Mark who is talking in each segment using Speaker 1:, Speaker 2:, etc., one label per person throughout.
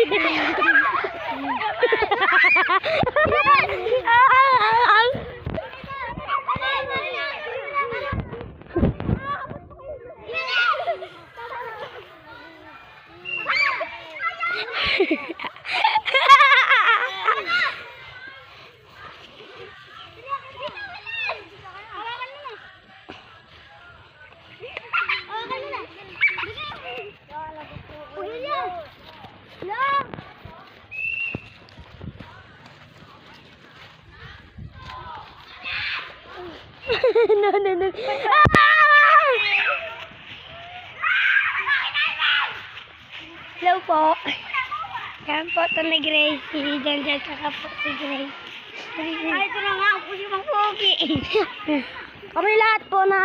Speaker 1: No. Hello po. Yan po ito na Gracie. Dyan saka po si Gracie. Ay, ito na nga po si Mang Pogi. Kami lahat po na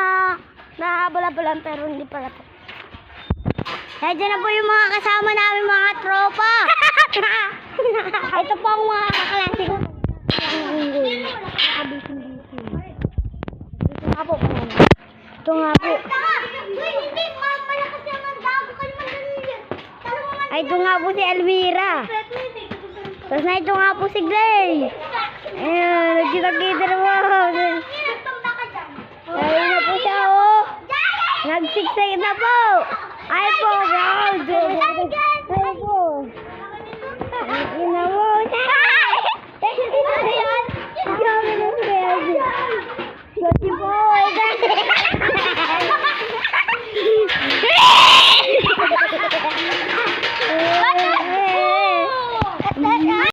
Speaker 1: nahabol-habolan pero hindi pala po. Kaya dyan na po yung mga kasama namin mga tropa. Ito po ang mga kaklase ko. Ito nga po. Ito nga po. Ay, ito nga po si Elvira. Tapos na ito nga po si Glay. Ayun, nagkita-kita na po. Ayun na po siya, oh. Nagsiksik na po. Ay po,